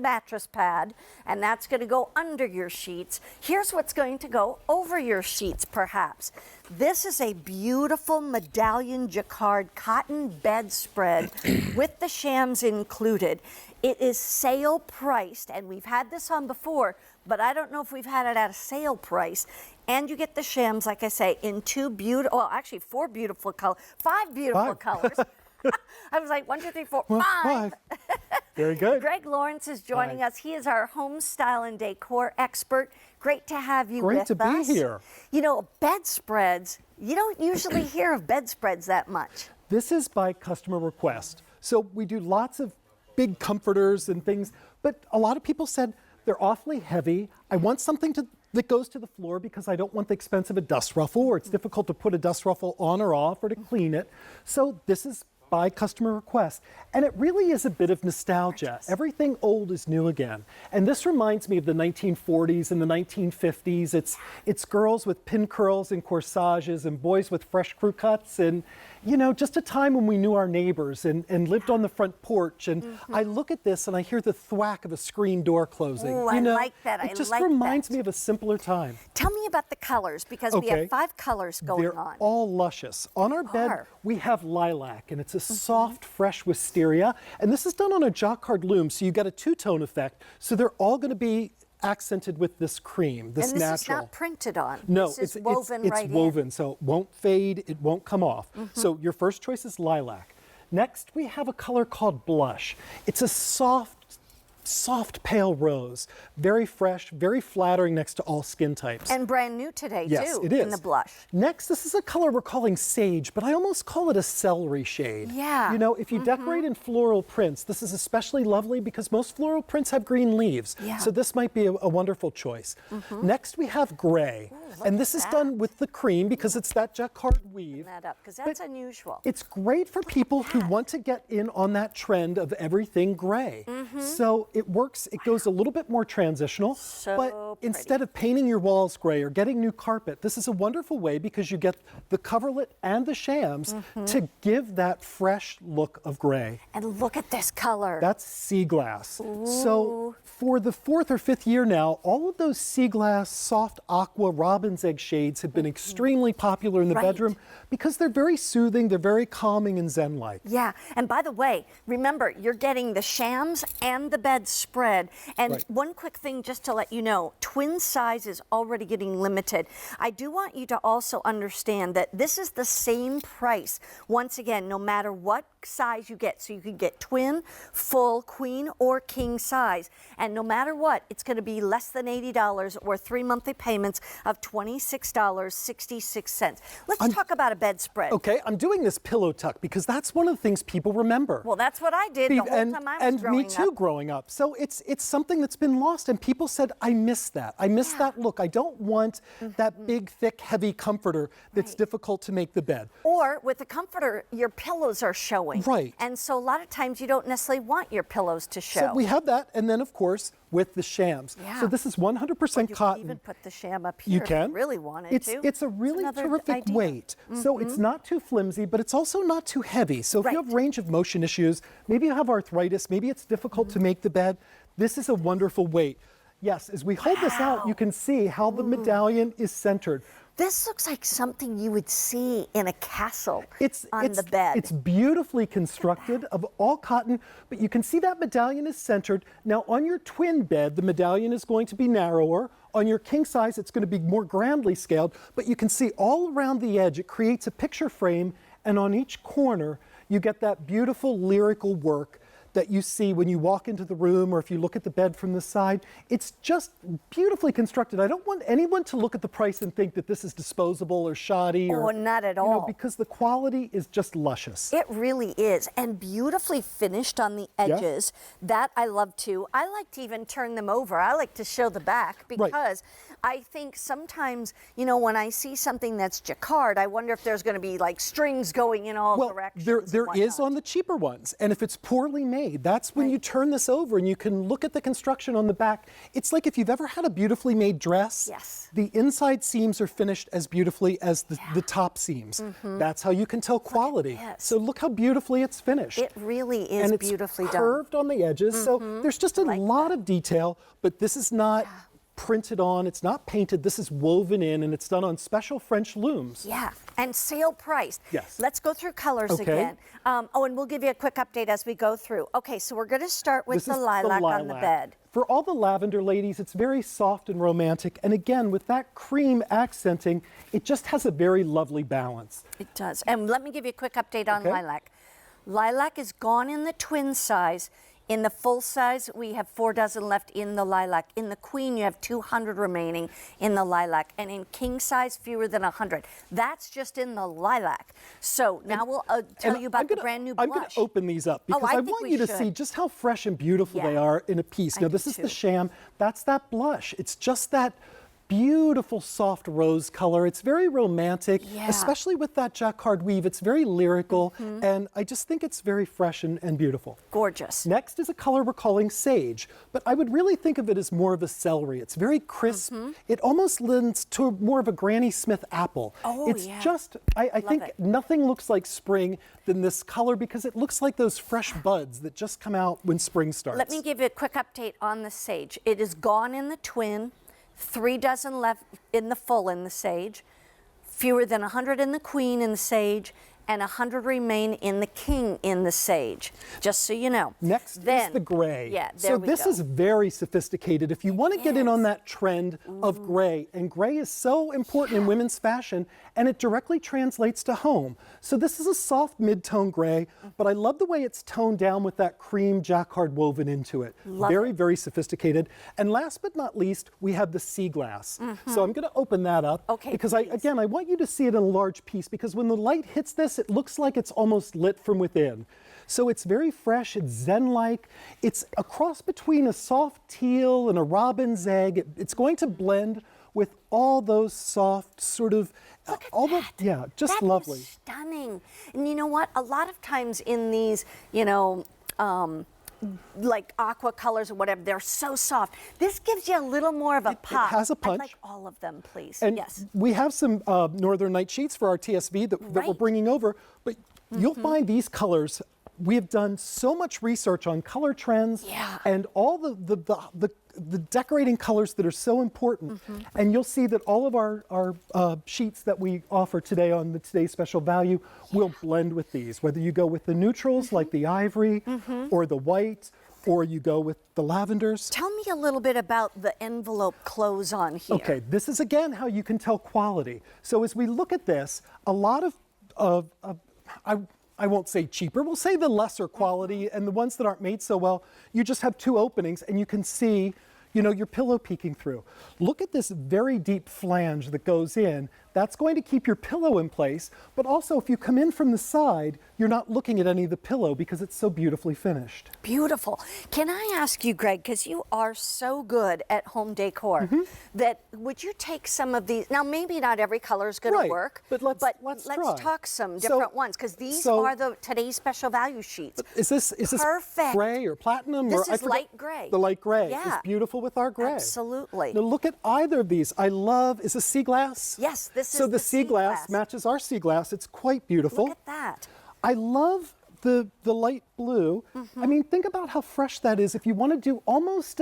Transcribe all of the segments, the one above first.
mattress pad, and that's going to go under your sheets. Here's what's going to go over your sheets, perhaps. This is a beautiful Medallion Jacquard cotton bedspread with the shams included. It is sale priced, and we've had this on before, but I don't know if we've had it at a sale price. And you get the shams, like I say, in four beautiful colors, five beautiful colors. I was like, 1, 2, 3, 4, 5. Very good. Greg Lawrence is joining us. He is our home style and decor expert. Great to have you with us. Great to be here. You know, bedspreads, you don't usually hear of bedspreads that much. This is by customer request. So we do lots of big comforters and things, but a lot of people said they're awfully heavy. I want something that goes to the floor because I don't want the expense of a dust ruffle, or it's difficult to put a dust ruffle on or off or to clean it. So this is by customer request. And it really is a bit of nostalgia. Everything old is new again. And this reminds me of the 1940s and the 1950s. It's girls with pin curls and corsages and boys with fresh crew cuts, and you know, just a time when we knew our neighbors and lived on the front porch. And I look at this and I hear the thwack of a screen door closing. Ooh, I like that. It just reminds me of a simpler time. Tell me about the colors, because we have 5 colors going on. They're all luscious. On our bed, we have lilac, and it's a soft, fresh wisteria. And this is done on a Jacquard loom, so you get a two-tone effect. So they're all going to be accented with this cream, this natural. And this is not printed on. No, this is woven right in. It's woven, so it won't fade, it won't come off. So your first choice is lilac. Next, we have a color called blush. It's a soft pale rose, very fresh, very flattering next to all skin types. And brand new today, yes, too, it is. in the blush. Next, this is a color we're calling sage, but I almost call it a celery shade. Yeah. You know, if you decorate in floral prints, this is especially lovely because most floral prints have green leaves. Yeah. So this might be a wonderful choice. Next, we have gray. And this is done with the cream because it's that Jacquard weave. Because that's unusual. It's great for people who want to get in on that trend of everything gray. So it works, it goes a little bit more transitional, but instead of painting your walls gray or getting new carpet, this is a wonderful way because you get the coverlet and the shams to give that fresh look of gray. And look at this color. That's sea glass. Ooh. So for the 4th or 5th year now, all of those sea glass, soft aqua, robin's egg shades have been extremely popular in the bedroom because they're very soothing, they're very calming and zen-like. Yeah, and by the way, remember, you're getting the shams and the bedspread. And one quick thing just to let you know, twin size is already getting limited. I do want you to also understand that this is the same price, once again, no matter what size you get. So you could get twin, full, queen, or king size. And no matter what, it's going to be less than $80 or 3 monthly payments of $26.66. Let's talk about a bedspread. Okay, I'm doing this pillow tuck because that's one of the things people remember. Well, that's what I did the whole time I was growing up. And me too, growing up. So it's something that's been lost, and people said, I miss that. I miss that look. I don't want that big, thick, heavy comforter that's difficult to make the bed. Or with the comforter, your pillows are showing. Right. And so a lot of times you don't necessarily want your pillows to show. So we have that, and then of course with the shams. Yeah. So this is 100% cotton. You can even put the sham up here you can. if you really wanted to. It's a really terrific weight. So it's not too flimsy, but it's also not too heavy. So if you have range of motion issues, maybe you have arthritis, maybe it's difficult to make the bed, this is a wonderful weight. Yes, as we hold this out, you can see how the medallion is centered. This looks like something you would see in a castle on the bed. It's beautifully constructed of all cotton, but you can see that medallion is centered. Now on your twin bed, the medallion is going to be narrower. On your king size, it's going to be more grandly scaled, but you can see all around the edge, it creates a picture frame, and on each corner, you get that beautiful lyrical work that you see when you walk into the room or if you look at the bed from the side. It's just beautifully constructed. I don't want anyone to look at the price and think that this is disposable or shoddy. Oh, not at all. Because the quality is just luscious. It really is, and beautifully finished on the edges. That I love too. I like to even turn them over. I like to show the back because I think sometimes, you know, when I see something that's Jacquard, I wonder if there's going to be like strings going in all directions. There is on the cheaper ones, and if it's poorly made, made. That's when you turn this over and you can look at the construction on the back. It's like if you've ever had a beautifully made dress, Yes. the inside seams are finished as beautifully as the top seams. That's how you can tell quality. So look how beautifully it's finished. It really is and beautifully it's done. curved on the edges, so there's just a lot of detail, but this is not printed on, it's not painted, this is woven in, and it's done on special French looms. Yeah, and sale priced. Yes. Let's go through colors Okay. again. Oh, and we'll give you a quick update as we go through. Okay, so we're going to start with This the is lilac on the bed. For all the lavender ladies, it's very soft and romantic, and again, with that cream accenting, it just has a very lovely balance. It does. And let me give you a quick update on Okay. lilac. Lilac is gone in the twin size. In the full size, we have 4 dozen left in the lilac. In the queen, you have 200 remaining in the lilac. And in king size, fewer than 100. That's just in the lilac. So now we'll tell you about the brand new blush. I'm going to open these up because I I think want we you to should. see just how fresh and beautiful they are in a piece. Now, this is the Sham. That's that blush. It's just that beautiful soft rose color. It's very romantic, especially with that jacquard weave. It's very lyrical, and I just think it's very fresh and beautiful. Gorgeous. Next is a color we're calling sage, but I would really think of it as more of a celery. It's very crisp. It almost lends to more of a Granny Smith apple. Oh, it's yeah. just, I think it. nothing looks like spring than this color because it looks like those fresh buds that just come out when spring starts. Let me give you a quick update on the sage. It is gone in the twin. 3 dozen left in the full in the sage, fewer than 100 in the queen in the sage, and 100 remain in the king in the sage, just so you know. Next is the gray. Yeah, there so we this go. is very sophisticated. If you want to get in on that trend of gray, and gray is so important in women's fashion, and it directly translates to home. So this is a soft mid-tone gray, but I love the way it's toned down with that cream jacquard woven into it. Very sophisticated. And last but not least, we have the sea glass. So I'm going to open that up because I want you to see it in a large piece because when the light hits this, it looks like it's almost lit from within. So it's very fresh, it's zen-like. It's a cross between a soft teal and a robin's egg. It's going to blend with all those soft sort of, just lovely. Is stunning. And you know what? A lot of times in these, like aqua colors or whatever, they're so soft. This gives you a little more of a pop. It has a punch. I'd like all of them, please. And yes. we have some Northern Night sheets for our TSV that we're bringing over, but you'll find these colors. We have done so much research on color trends and all the decorating colors that are so important. And you'll see that all of our sheets that we offer today on the Today's Special Value will blend with these, whether you go with the neutrals like the ivory or the white, or you go with the lavenders. Tell me a little bit about the envelope close on here. Okay, this is again how you can tell quality. So as we look at this, a lot of I won't say cheaper, we'll say the lesser quality and the ones that aren't made so well, you just have 2 openings and you can see, your pillow peeking through. Look at this very deep flange that goes in. That's going to keep your pillow in place, but also if you come in from the side, you're not looking at any of the pillow because it's so beautifully finished. Beautiful. Can I ask you, Greg, because you are so good at home decor, that would you take some of these? Now, maybe not every color is going to work, but let's try. talk some different ones, because these are the Today's Special Value sheets. Is this Perfect. gray or platinum? This or, is light gray. The light gray Yeah. is beautiful with our gray. Absolutely. Now look at either of these. I love, is this sea glass? Yes, this So is the sea glass matches our sea glass. It's quite beautiful. Look at that. I love the light blue. I mean, think about how fresh that is. If you want to do almost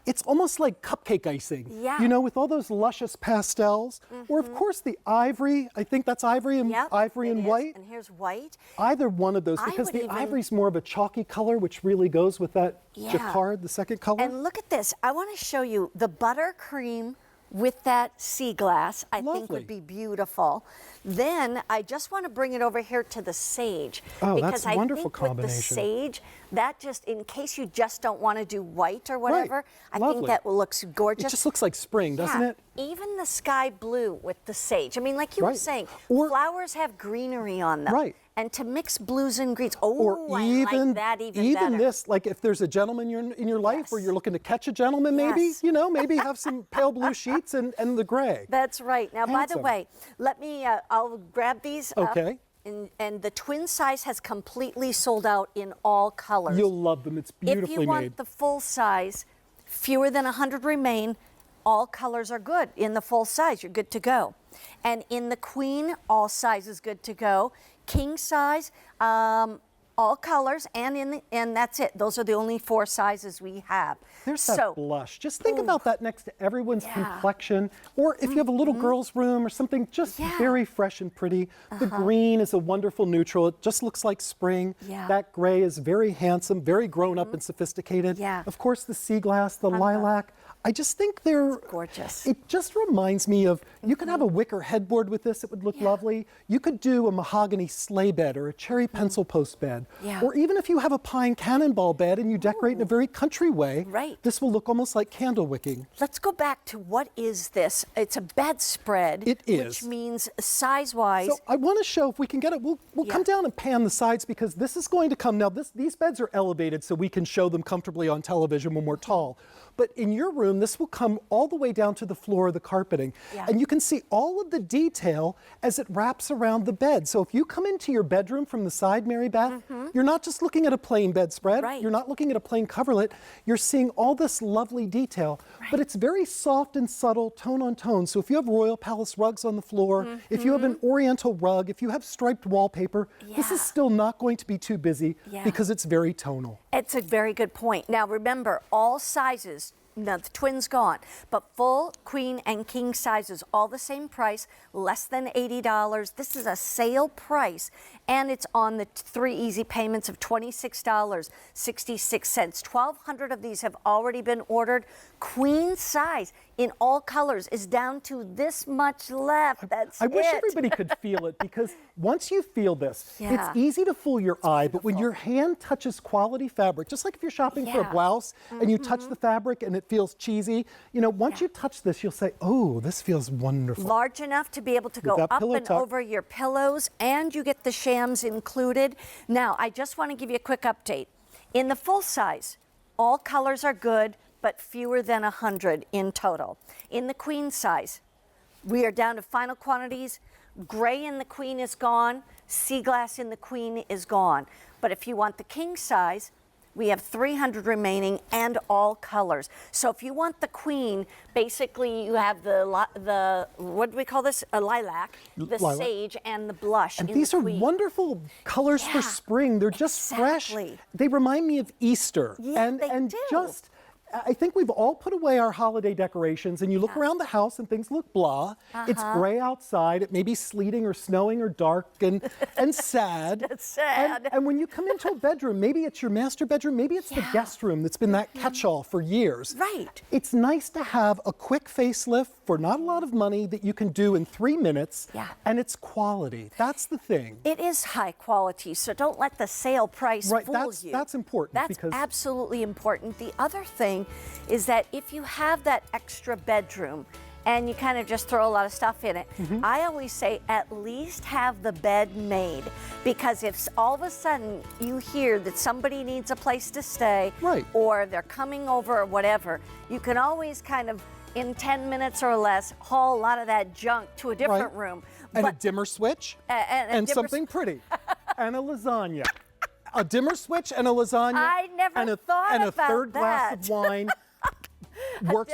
it's almost like cupcake icing. Yeah. With all those luscious pastels. Or of course the ivory. I think that's ivory and white. And here's white. Either one of those, because the ivory's more of a chalky color, which really goes with that jacquard, the second color. And look at this. I want to show you the buttercream with that sea glass. I think would be beautiful. Then I just want to bring it over here to the sage. Oh, because that's a wonderful with combination. the sage, that just, in case you just don't want to do white or whatever, I think that looks gorgeous. It just looks like spring, doesn't it? Even the sky blue with the sage. I mean, like you were saying, flowers have greenery on them. Right. And to mix blues and greens. Oh, or I even, like that even better. this, like if there's a gentleman in your life where you're looking to catch a gentleman, maybe, maybe have some pale blue sheets and the gray. That's right. Now, by the way, let me, I'll grab these up. And the twin size has completely sold out in all colors. You'll love them. It's beautifully If you want made. the full size, fewer than 100 remain. All colors are good. In the full size, you're good to go. And in the queen, all sizes good to go. King size, all colors, and that's it. Those are the only 4 sizes we have. There's that blush. Just think about that next to everyone's complexion. Or if you have a little girl's room or something, just very fresh and pretty. The green is a wonderful neutral. It just looks like spring. That gray is very handsome, very grown up and sophisticated. Of course, the sea glass, the lilac. I just think they're gorgeous. It just reminds me of, you could have a wicker headboard with this, it would look lovely. You could do a mahogany sleigh bed or a cherry pencil post bed. Or even if you have a pine cannonball bed and you decorate in a very country way, this will look almost like candle wicking. Let's go back to what is this? It's a bedspread. It is. Which means size-wise. So I want to show, if we can get it, we'll come down and pan the sides, because this is going to come, now these beds are elevated so we can show them comfortably on television when we're tall. But in your room, this will come all the way down to the floor of the carpeting. And you can see all of the detail as it wraps around the bed. So if you come into your bedroom from the side, Mary Beth, you're not just looking at a plain bedspread. You're not looking at a plain coverlet. You're seeing all this lovely detail. But it's very soft and subtle, tone on tone. So if you have Royal Palace rugs on the floor, if you have an Oriental rug, if you have striped wallpaper, this is still not going to be too busy because it's very tonal. It's a very good point. Now remember, all sizes, now the twins gone, but full, queen, and king sizes, all the same price, less than $80. This is a sale price, and it's on the 3 easy payments of $26.66. 1,200 of these have already been ordered. Queen size in all colors is down to this much left. That's I wish it. everybody could feel it, because once you feel this, it's easy to fool your eye, but when your hand touches quality fabric, just like if you're shopping for a blouse and you touch the fabric and it feels cheesy, you know, once you touch this, you'll say, oh, this feels wonderful. Large enough to be able to go up and over your pillows, and you get the shams included. Now, I just want to give you a quick update. In the full size, all colors are good, but fewer than 100 in total. In the queen size, we are down to final quantities. Gray in the queen is gone. Sea glass in the queen is gone. But if you want the king size, we have 300 remaining, and all colors. So if you want the queen, basically you have the what do we call this? A lilac, the sage, and the blush. And these are wonderful colors for spring. They're just fresh. They remind me of Easter. And just, I think we've all put away our holiday decorations, and you look around the house and things look blah. It's gray outside. It may be sleeting or snowing or dark and sad. It's sad. And when you come into a bedroom, maybe it's your master bedroom, maybe it's the guest room that's been that catch-all for years. It's nice to have a quick facelift for not a lot of money that you can do in 3 minutes, and it's quality. That's the thing. It is high quality, so don't let the sale price fool you. That's important. That's absolutely important. The other thing is that if you have that extra bedroom and you kind of just throw a lot of stuff in it, I always say at least have the bed made, because if all of a sudden you hear that somebody needs a place to stay, or they're coming over or whatever, you can always kind of, in 10 minutes or less, haul a lot of that junk to a different room. And a dimmer switch, and something pretty, and a lasagna. A dimmer switch and a lasagna. I never thought and a about third glass that. of wine works